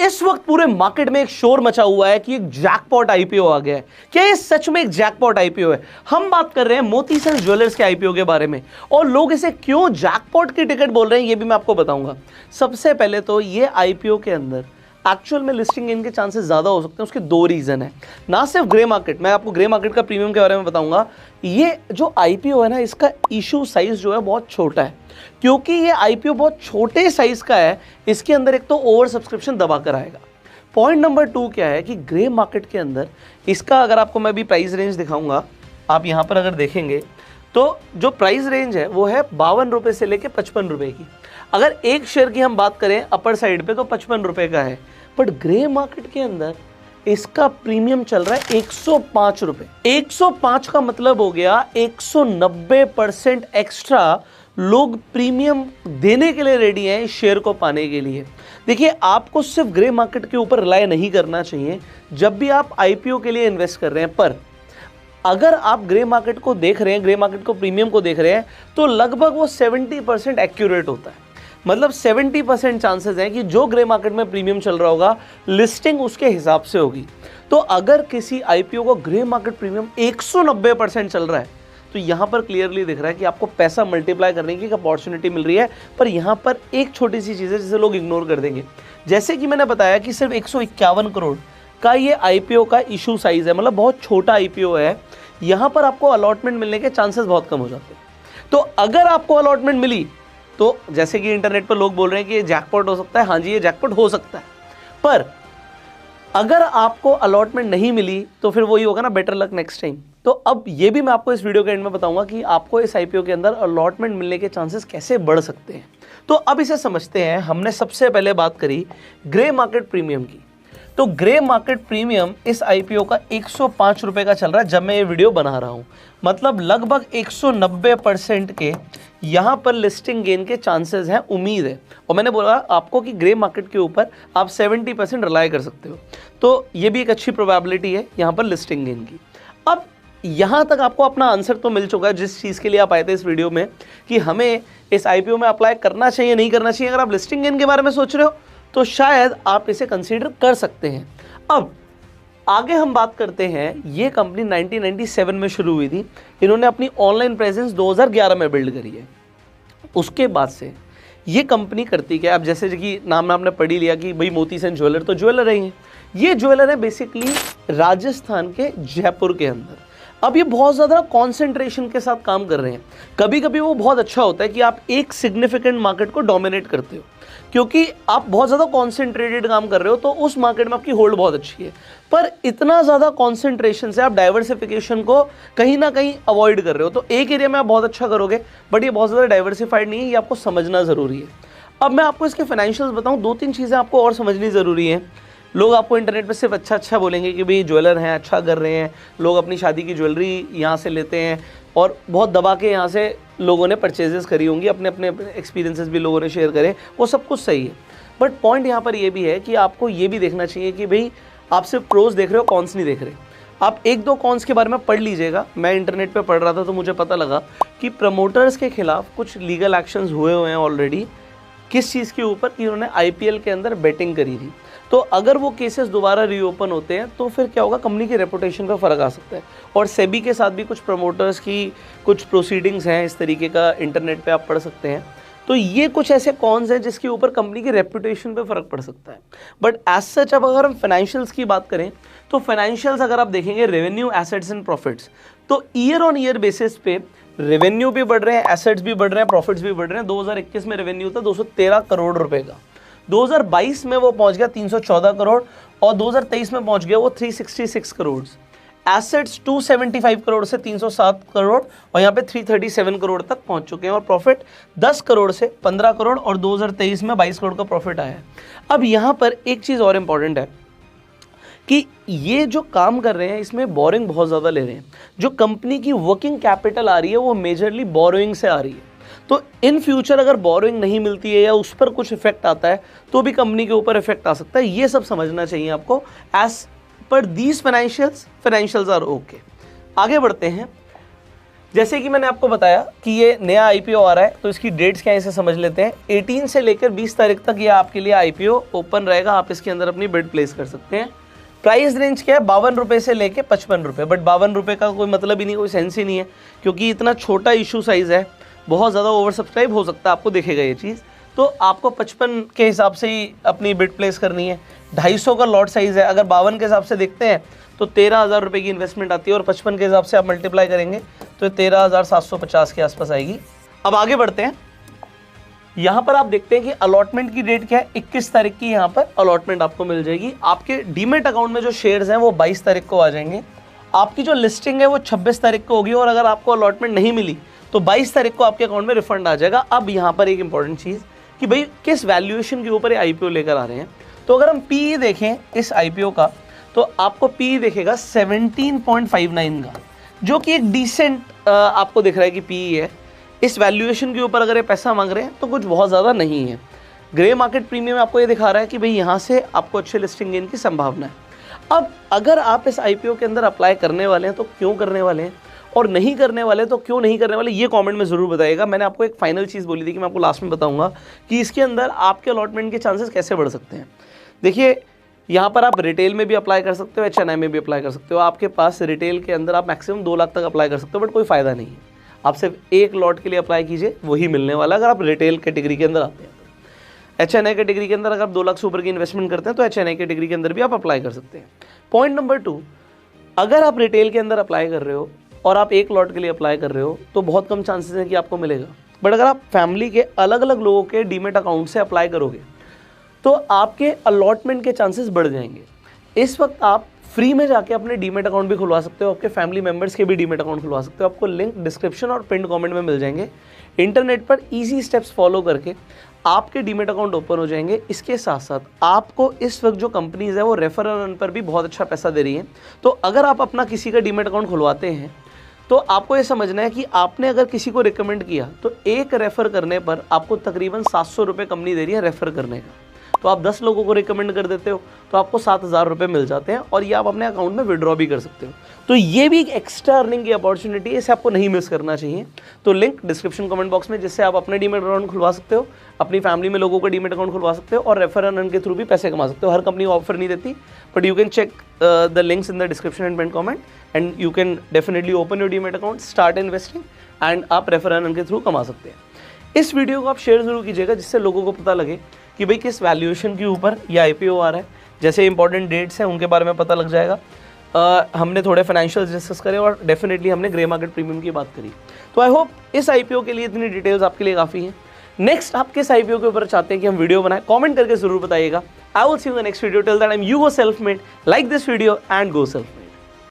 इस वक्त पूरे मार्केट में एक शोर मचा हुआ है कि एक जैकपॉट आईपीओ आ गया है। क्या ये सच में एक जैकपॉट आईपीओ है? हम बात कर रहे हैं मोती सेंस ज्वेलर्स के आईपीओ के बारे में, और लोग इसे क्यों जैकपॉट की टिकट बोल रहे हैं ये भी मैं आपको बताऊंगा। सबसे पहले तो ये आईपीओ के अंदर एक्चुअल में लिस्टिंग इनके चांसेस ज़्यादा हो सकते हैं। उसके दो रीज़न है। ना सिर्फ ग्रे मार्केट, मैं आपको ग्रे मार्केट का प्रीमियम के बारे में बताऊंगा। ये जो आईपीओ है ना, इसका इशू साइज जो है बहुत छोटा है। क्योंकि ये आईपीओ बहुत छोटे साइज का है, इसके अंदर एक तो ओवर सब्सक्रिप्शन दबा कर आएगा। पॉइंट नंबर 2 क्या है कि ग्रे मार्केट के अंदर इसका अगर आपको मैं भी प्राइस रेंज दिखाऊंगा, आप यहाँ पर अगर देखेंगे तो जो प्राइस रेंज है वो है 52 रुपये से लेके 55 रुपये की। अगर एक शेयर की हम बात करें अपर साइड पे तो 55 रुपये का है, बट ग्रे मार्केट के अंदर इसका प्रीमियम चल रहा है 105 रुपये। 105 का मतलब हो गया 190% एक्स्ट्रा लोग प्रीमियम देने के लिए रेडी हैं इस शेयर को पाने के लिए। देखिए, आपको सिर्फ ग्रे मार्केट के ऊपर रिलाय नहीं करना चाहिए जब भी आप आईपीओ के लिए इन्वेस्ट कर रहे हैं। पर अगर आप ग्रे मार्केट को देख रहे हैं, ग्रे मार्केट को प्रीमियम को देख रहे हैं, तो लगभग वो 70% एक्यूरेट होता है। मतलब 70% चांसेस हैं कि जो ग्रे मार्केट में प्रीमियम चल रहा होगा लिस्टिंग उसके हिसाब से होगी। तो अगर किसी आईपीओ को ग्रे मार्केट प्रीमियम 190% चल रहा है तो यहाँ पर क्लियरली दिख रहा है कि आपको पैसा मल्टीप्लाई करने की एक अपॉर्चुनिटी मिल रही है। पर यहाँ पर एक छोटी सी चीज़ है जिसे लोग इग्नोर कर देंगे। जैसे कि मैंने बताया कि सिर्फ 151 करोड़ का ये आईपीओ का इशू साइज है, मतलब बहुत छोटा आईपीओ है। यहाँ पर आपको अलॉटमेंट मिलने के चांसेस बहुत कम हो जाते हैं। तो अगर आपको अलॉटमेंट मिली तो जैसे कि इंटरनेट पर लोग बोल रहे हैं कि ये जैकपॉट हो सकता है, हाँ जी ये जैकपॉट हो सकता है। पर अगर आपको अलॉटमेंट नहीं मिली तो फिर वही होगा ना, बेटर लक नेक्स्ट टाइम। तो अब ये भी मैं आपको इस वीडियो के एंड में बताऊंगा कि आपको इस आईपीओ के अंदर अलॉटमेंट मिलने के चांसेस कैसे बढ़ सकते हैं। तो अब इसे समझते हैं। हमने सबसे पहले बात करी ग्रे मार्केट प्रीमियम की। तो ग्रे मार्केट प्रीमियम इस आईपीओ का 105 रुपये का चल रहा है जब मैं ये वीडियो बना रहा हूँ। मतलब लगभग 190% के यहाँ पर लिस्टिंग गेन के चांसेस हैं, उम्मीद है। और मैंने बोला आपको कि ग्रे मार्केट के ऊपर आप 70% रिलाय कर सकते हो, तो ये भी एक अच्छी प्रोबेबिलिटी है यहाँ पर लिस्टिंग गेन की। अब यहाँ तक आपको अपना आंसर तो मिल चुका है जिस चीज़ के लिए आप आए थे इस वीडियो में, कि हमें इस आईपीओ में अप्लाई करना चाहिए नहीं करना चाहिए। अगर आप लिस्टिंग गेन के बारे में सोच रहे हो तो शायद आप इसे कंसीडर कर सकते हैं। अब आगे हम बात करते हैं। ये कंपनी 1997 में शुरू हुई थी। इन्होंने अपनी ऑनलाइन प्रेजेंस 2011 में बिल्ड करी है। उसके बाद से ये कंपनी करती क्या, अब जैसे कि नाम आपने पढ़ ही लिया कि भाई मोती सेन ज्वेलर, तो ज्वेलर है ये ज्वेलर है बेसिकली राजस्थान के जयपुर के अंदर। अब ये बहुत ज़्यादा कॉन्सेंट्रेशन के साथ काम कर रहे हैं। कभी कभी वो बहुत अच्छा होता है कि आप एक सिग्निफिकेंट मार्केट को डोमिनेट करते हो, क्योंकि आप बहुत ज़्यादा कॉन्सेंट्रेटेड काम कर रहे हो तो उस मार्केट में आपकी होल्ड बहुत अच्छी है। पर इतना ज़्यादा कॉन्सेंट्रेशन से आप डाइवर्सिफिकेशन को कहीं ना कहीं अवॉइड कर रहे हो। तो एक एरिया में आप बहुत अच्छा करोगे बट ये बहुत ज़्यादा डाइवर्सिफाइड नहीं है, ये आपको समझना ज़रूरी है। अब मैं आपको इसके फाइनेंशियल्स बताऊँ, 2-3 चीज़ें आपको और समझनी ज़रूरी है। लोग आपको इंटरनेट पे सिर्फ अच्छा बोलेंगे कि भाई ज्वेलर हैं, अच्छा कर रहे हैं, लोग अपनी शादी की ज्वेलरी यहाँ से लेते हैं और बहुत दबा के यहाँ से लोगों ने परचेजेस करी होंगी, अपने अपने एक्सपीरियंसेस भी लोगों ने शेयर करे, वो सब कुछ सही है। बट पॉइंट यहाँ पर ये भी है कि आपको ये भी देखना चाहिए कि भाई आप सिर्फ प्रोज देख रहे हो, कॉन्स नहीं देख रहे। आप 1-2 कॉन्स के बारे में पढ़ लीजिएगा। मैं इंटरनेट पे पढ़ रहा था तो मुझे पता लगा कि प्रमोटर्स के खिलाफ कुछ लीगल एक्शंस हुए हैं ऑलरेडी। किस चीज़ के ऊपर कि उन्होंने आईपीएल के अंदर बेटिंग करी थी। तो अगर वो केसेस दोबारा रीओपन होते हैं तो फिर क्या होगा, कंपनी की रेपुटेशन पर फ़र्क आ सकता है। और सेबी के साथ भी कुछ प्रमोटर्स की कुछ प्रोसीडिंग्स हैं इस तरीके का, इंटरनेट पे आप पढ़ सकते हैं। तो ये कुछ ऐसे कॉन्स हैं जिसके ऊपर कंपनी की रेपुटेशन पे फ़र्क पड़ सकता है। बट एज सच अब अगर हम फाइनेंशियल्स की बात करें तो फाइनेंशियल्स अगर आप देखेंगे रेवेन्यू, एसेट्स एंड प्रॉफिट्स, तो ईयर ऑन ईयर बेसिस पे रेवेन्यू भी बढ़ रहे हैं, एसेट्स भी बढ़ रहे हैं, प्रॉफिट्स भी बढ़ रहे हैं। 2021 में रेवेन्यू था 213 करोड़ रुपए का, 2022 में वो पहुंच गया 314 करोड़ और 2023 में पहुंच गया वो 366 करोड़। एसेट्स 275 करोड़ से 307 करोड़ और यहाँ पे 337 करोड़ तक पहुंच चुके हैं। और प्रॉफिट 10 करोड़ से 15 करोड़ और 2023 में 22 करोड़ का प्रॉफिट आया है। अब यहाँ पर एक चीज़ और इम्पॉर्टेंट है कि ये जो काम कर रहे हैं इसमें बोरिंग बहुत ज़्यादा ले रहे हैं। जो कंपनी की वर्किंग कैपिटल आ रही है वो मेजरली बोरोइंग से आ रही है। तो इन फ्यूचर अगर बोरोइंग नहीं मिलती है या उस पर कुछ इफेक्ट आता है तो भी कंपनी के ऊपर इफेक्ट आ सकता है। ये सब समझना चाहिए आपको। As per these financials are okay. आगे बढ़ते हैं। जैसे कि मैंने आपको बताया कि ये नया आईपीओ आ रहा है, तो इसकी डेट्स क्या है इसे समझ लेते हैं। 18 से लेकर 20 तारीख तक ये आपके लिए आईपीओ ओपन रहेगा, आप इसके अंदर अपनी बिड प्लेस कर सकते हैं। प्राइस रेंज क्या है, 52 रुपये से लेके 55 रुपये, बट 52 रुपये का कोई मतलब ही नहीं, कोई सेंस ही नहीं है, क्योंकि इतना छोटा इशू साइज़ है, बहुत ज़्यादा ओवर सब्सक्राइब हो सकता है, आपको दिखेगा ये चीज़। तो आपको 55 के हिसाब से ही अपनी बिड प्लेस करनी है। 250 का लॉट साइज़ है, अगर 52 के हिसाब से देखते हैं तो 13,000 रुपये की इन्वेस्टमेंट आती है, और 55 के हिसाब से आप मल्टीप्लाई करेंगे तो 13,750 के आसपास आएगी। अब आगे बढ़ते हैं, यहाँ पर आप देखते हैं कि अलॉटमेंट की डेट क्या है, 21 तारीख की यहाँ पर अलॉटमेंट आपको मिल जाएगी। आपके डीमेट अकाउंट में जो शेयर्स हैं वो 22 तारीख को आ जाएंगे। आपकी जो लिस्टिंग है वो 26 तारीख को होगी, और अगर आपको अलॉटमेंट नहीं मिली तो 22 तारीख को आपके अकाउंट में रिफंड आ जाएगा। अब यहाँ पर एक इंपॉर्टेंट चीज़ कि भाई किस वैल्यूएशन के ऊपर आईपीओ लेकर आ रहे हैं, तो अगर हम पीई देखें इस आईपीओ का, तो आपको पीई दिखेगा 17.59 का, जो कि एक डिसेंट आपको दिख रहा है कि पीई है। इस वैल्यूएशन के ऊपर अगर ये पैसा मांग रहे हैं तो कुछ बहुत ज़्यादा नहीं है। ग्रे मार्केट प्रीमियम आपको ये दिखा रहा है कि भाई यहाँ से आपको अच्छे लिस्टिंग गेन की संभावना है। अब अगर आप इस आईपीओ के अंदर अप्लाई करने वाले हैं तो क्यों करने वाले हैं, और नहीं करने वाले तो क्यों नहीं करने वाले, ये कमेंट में ज़रूर बताइएगा। मैंने आपको एक फाइनल चीज़ बोली थी कि मैं आपको लास्ट में बताऊंगा कि इसके अंदर आपके अलॉटमेंट के चांसेस कैसे बढ़ सकते हैं। देखिए, यहाँ पर आप रिटेल में भी अप्लाई कर सकते हो, HNI में भी अप्लाई कर सकते हो। आपके पास रिटेल के अंदर आप मैक्सिमम 2 लाख तक अप्लाई कर सकते हो, बट कोई फ़ायदा नहीं है। आप सिर्फ एक लॉट के लिए अप्लाई कीजिए, वही मिलने वाला अगर आप रिटेल कैटेगरी के अंदर आते हैं। HNI कैटेगरी के अंदर अगर आप 2 लाख से ऊपर की इन्वेस्टमेंट करते हैं तो HNI कैटेगरी के अंदर भी आप अप्लाई कर सकते हैं। पॉइंट नंबर 2, अगर आप रिटेल के अंदर अप्लाई कर रहे हो और आप एक लॉट के लिए अप्लाई कर रहे हो तो बहुत कम चांसेस हैं कि आपको मिलेगा। बट अगर आप फैमिली के अलग अलग लोगों के डीमेट अकाउंट से अप्लाई करोगे तो आपके अलॉटमेंट के चांसेस बढ़ जाएंगे। इस वक्त आप फ्री में जाके अपने डीमेट अकाउंट भी खुलवा सकते हो, आपके फैमिली मेम्बर्स के भी डीमेट अकाउंट खुलवा सकते हो। आपको लिंक डिस्क्रिप्शन और पिन कमेंट में मिल जाएंगे। इंटरनेट पर ईजी स्टेप्स फॉलो करके आपके डीमेट अकाउंट ओपन हो जाएंगे। इसके साथ साथ आपको इस वक्त जो कंपनीज है वो रेफरल रन पर भी बहुत अच्छा पैसा दे रही हैं। तो अगर आप अपना किसी का डीमेट अकाउंट खुलवाते हैं तो आपको ये समझना है कि आपने अगर किसी को रिकमेंड किया तो एक रेफ़र करने पर आपको तकरीबन 700 रुपये कंपनी दे रही है रेफ़र करने का। तो आप 10 लोगों को रिकमेंड कर देते हो तो आपको 7,000 रुपये मिल जाते हैं, और ये आप अपने अकाउंट में विड्रॉ भी कर सकते हो। तो ये भी एक एक्स्ट्रा अर्निंग की अपॉर्चुनिटी है, इसे आपको नहीं मिस करना चाहिए। तो लिंक डिस्क्रिप्शन कमेंट बॉक्स में, जिससे आप अपने डीमेट अकाउंट खुलवा सकते हो, अपनी फैमिली में लोगों का डीमेट अकाउंट खुलवा सकते हो, और रेफर एंड अर्न के थ्रू भी पैसे कमा सकते हो। हर कंपनी ऑफर नहीं देती, but you can check the links in the description and pin comment, and you can definitely open your demat account, start investing, and आप रेफर एंड अर्न के थ्रू कमा सकते हैं। इस वीडियो को आप शेयर जरूर कीजिएगा, जिससे लोगों को पता लगे कि भाई किस वैल्यूएशन के ऊपर ये आईपीओ आ रहा है। जैसे इंपॉर्टेंट डेट्स हैं उनके बारे में पता लग जाएगा। हमने थोड़े फाइनेंशियल डिस्कस करे, और डेफिनेटली हमने ग्रे मार्केट प्रीमियम की बात करी। तो आई होप इस आईपीओ के लिए इतनी डिटेल्स आपके लिए काफ़ी हैं। नेक्स्ट आप किस आईपीओ के ऊपर चाहते हैं कि हम वीडियो बनाएं, कमेंट करके जरूर बताइएगा। I will see you in the next video. Till that time you go self made, like this video and go self made.